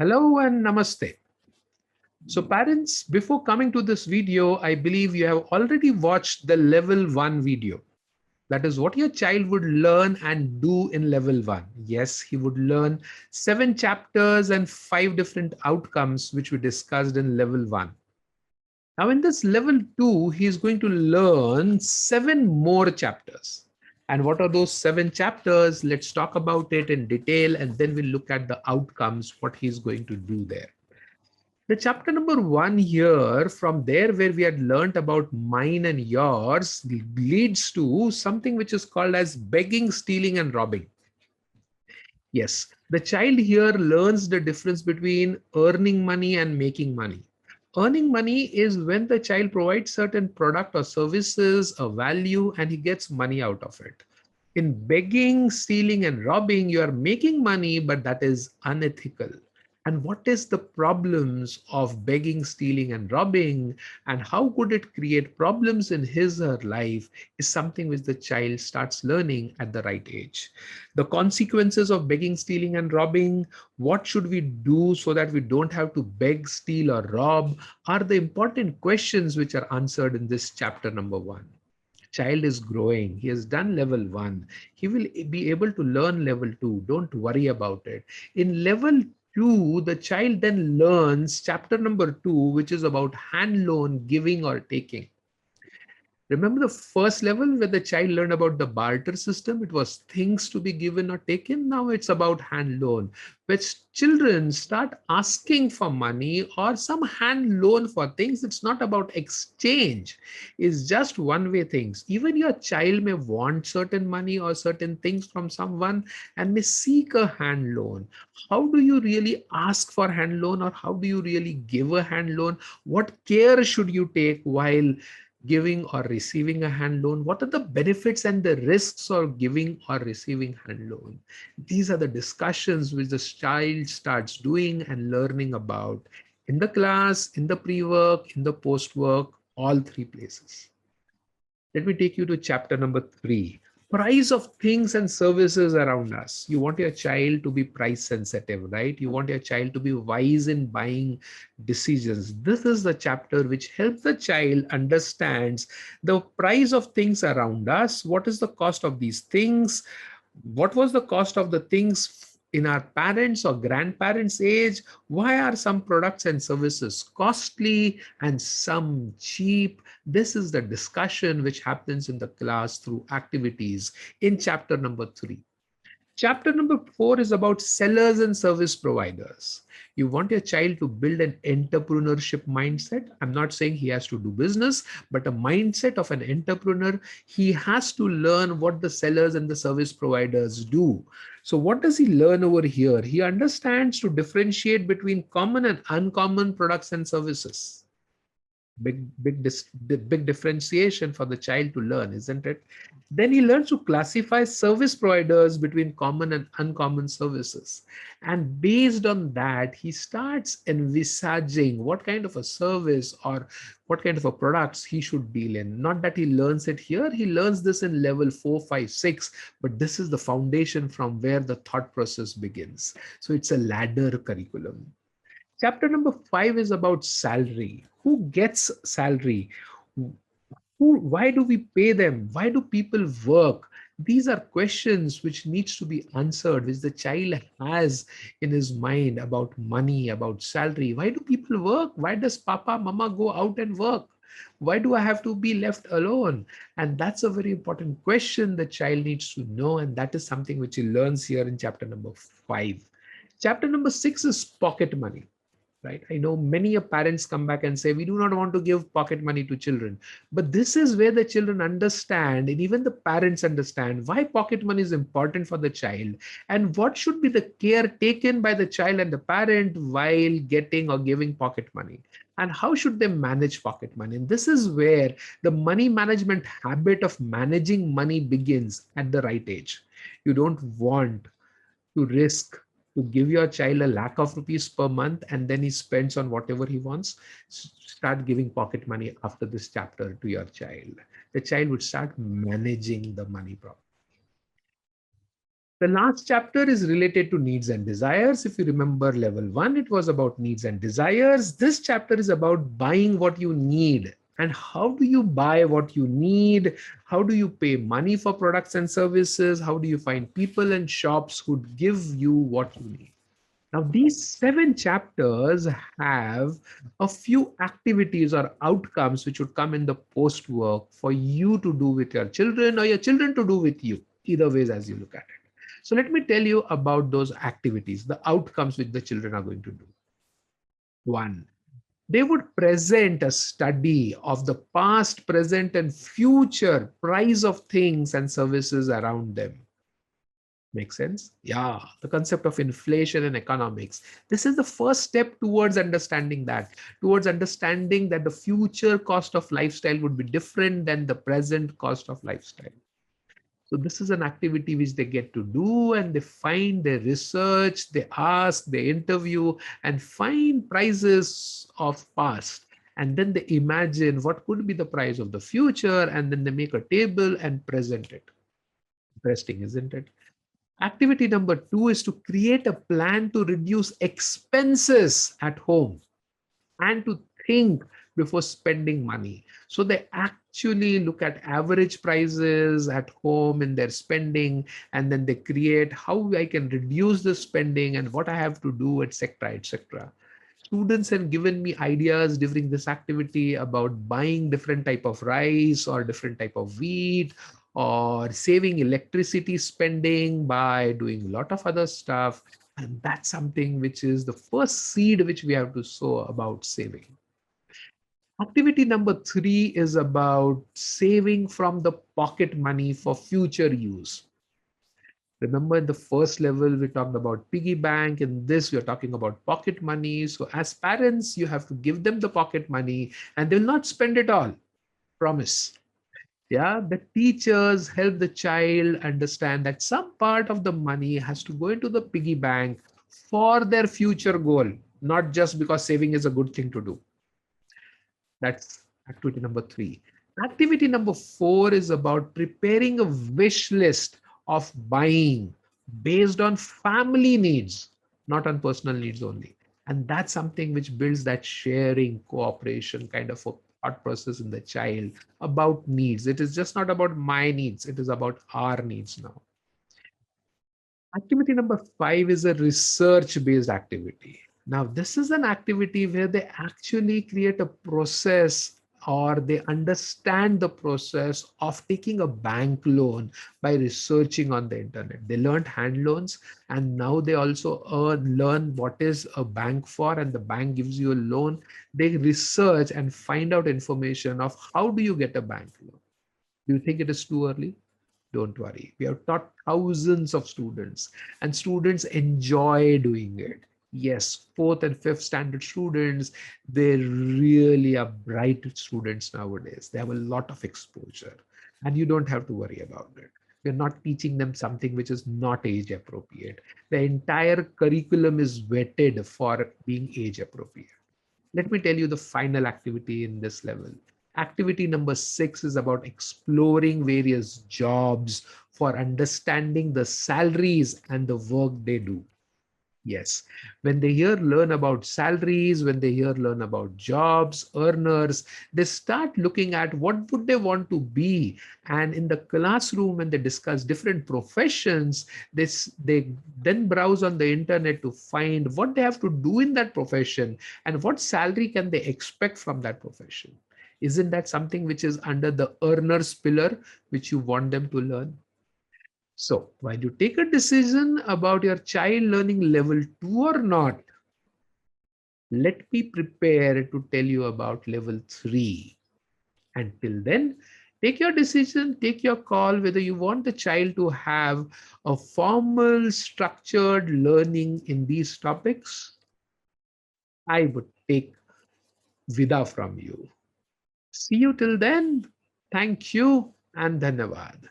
Hello and namaste. So parents, before coming to this video, I believe you have already watched the level 1 video. That is what your child would learn and do in level 1. Yes, he would learn 7 chapters and 5 different outcomes which we discussed in level 1. Now in this level 2, he is going to learn 7 more chapters. And what are those 7 chapters? Let's talk about it in detail and then we'll look at the outcomes, what he's going to do there. The chapter number 1 here, from there where we had learnt about mine and yours, leads to something which is called as begging, stealing, and robbing. Yes, the child here learns the difference between earning money and making money. Earning money is when the child provides certain product or services, a value, and he gets money out of it. In begging, stealing, and robbing, you are making money, but that is unethical. And what is the problems of begging, stealing, and robbing, and how could it create problems in his or her life is something which the child starts learning at the right age. The consequences of begging, stealing, and robbing, what should we do so that we don't have to beg, steal, or rob, are the important questions which are answered in this chapter number 1. Child is growing. He has done level 1. He will be able to learn level 2. Don't worry about it. In level 2, the child then learns chapter number 2, which is about hand loan, giving or taking. Remember the first level where the child learned about the barter system? It was things to be given or taken. Now it's about hand loan, which children start asking for money or some hand loan for things. It's not about exchange. It's just one-way things. Even your child may want certain money or certain things from someone and may seek a hand loan. How do you really ask for hand loan, or how do you really give a hand loan? What care should you take while giving or receiving a hand loan? What are the benefits and the risks of giving or receiving hand loan? These are the discussions which the child starts doing and learning about in the class, in the pre-work, in the post-work, all 3 places. Let me take you to chapter number 3. Price of things and services around us. You want your child to be price sensitive, right? You want your child to be wise in buying decisions. This is the chapter which helps the child understands the price of things around us. What is the cost of these things? What was the cost of the things in our parents or grandparents' age? Why are some products and services costly and some cheap? This is the discussion which happens in the class through activities in chapter number 3. Chapter number 4 is about sellers and service providers. You want your child to build an entrepreneurship mindset. I'm not saying he has to do business, but a mindset of an entrepreneur. He has to learn what the sellers and the service providers do. So what does he learn over here? He understands to differentiate between common and uncommon products and services. Big differentiation for the child to learn, isn't it? Then he learns to classify service providers between common and uncommon services, and based on that he starts envisaging what kind of a service or what kind of a products he should deal in. Not that he learns it here, he learns this in level 4, 5, 6, but this is the foundation from where the thought process begins. So it's a ladder curriculum. Chapter number 5 is about salary. Who gets salary? Why do we pay them? Why do people work? These are questions which needs to be answered, which the child has in his mind about money, about salary. Why do people work? Why does Papa, Mama go out and work? Why do I have to be left alone? And that's a very important question the child needs to know. And that is something which he learns here in chapter number 5. Chapter number 6 is pocket money. Right? I know many parents come back and say, we do not want to give pocket money to children. But this is where the children understand, and even the parents understand, why pocket money is important for the child and what should be the care taken by the child and the parent while getting or giving pocket money. And how should they manage pocket money? And this is where the money management habit of managing money begins at the right age. You don't want to risk to give your child a lakh of rupees per month and then he spends on whatever he wants. Start giving pocket money after this chapter to your child. The child would start managing the money problem. The last chapter is related to needs and desires. If you remember level 1, it was about needs and desires. This chapter is about buying what you need. And how do you buy what you need? How do you pay money for products and services? How do you find people and shops who give you what you need? Now, these 7 chapters have a few activities or outcomes which would come in the post work for you to do with your children or your children to do with you, either ways as you look at it. So let me tell you about those activities, the outcomes which the children are going to do. One, they would present a study of the past, present, and future price of things and services around them. Make sense? Yeah, the concept of inflation and economics. This is the first step towards understanding that, towards understanding that the future cost of lifestyle would be different than the present cost of lifestyle. So this is an activity which they get to do, and they find, they research, they ask, they interview, and find prices of past. And then they imagine what could be the price of the future, and then they make a table and present it. Interesting, isn't it? Activity number 2 is to create a plan to reduce expenses at home and to think before spending money. So they actually look at average prices at home in their spending, and then they create how I can reduce the spending and what I have to do, etc., etc. Students have given me ideas during this activity about buying different type of rice or different type of wheat, or saving electricity spending by doing a lot of other stuff. And that's something which is the first seed which we have to sow about saving. Activity number 3 is about saving from the pocket money for future use. Remember, in the first level, we talked about piggy bank. In this, we're talking about pocket money. So as parents, you have to give them the pocket money and they'll not spend it all. Promise. Yeah, the teachers help the child understand that some part of the money has to go into the piggy bank for their future goal, not just because saving is a good thing to do. That's activity number 3. Activity number 4 is about preparing a wish list of buying based on family needs, not on personal needs only. And that's something which builds that sharing, cooperation kind of a thought process in the child about needs. It is just not about my needs, it is about our needs now. Activity number 5 is a research based activity. Now, this is an activity where they actually create a process, or they understand the process of taking a bank loan by researching on the internet. They learned hand loans, and now they also learn what is a bank for, and the bank gives you a loan. They research and find out information of how do you get a bank loan. Do you think it is too early? Don't worry. We have taught thousands of students, and students enjoy doing it. Yes, fourth and fifth standard students, they really are bright students nowadays. They have a lot of exposure, and you don't have to worry about it. We're not teaching them something which is not age appropriate. The entire curriculum is vetted for being age appropriate. Let me tell you the final activity in this level. Activity number 6 is about exploring various jobs for understanding the salaries and the work they do. Yes, when they hear learn about salaries, when they hear learn about jobs, earners, they start looking at what would they want to be. And in the classroom, when they discuss different professions, they then browse on the internet to find what they have to do in that profession and what salary can they expect from that profession. Isn't that something which is under the earners pillar, which you want them to learn? So while you take a decision about your child learning level 2 or not, let me prepare to tell you about level 3. Until then, take your decision, take your call whether you want the child to have a formal, structured learning in these topics. I would take vida from you. See you till then. Thank you and dhanyavad.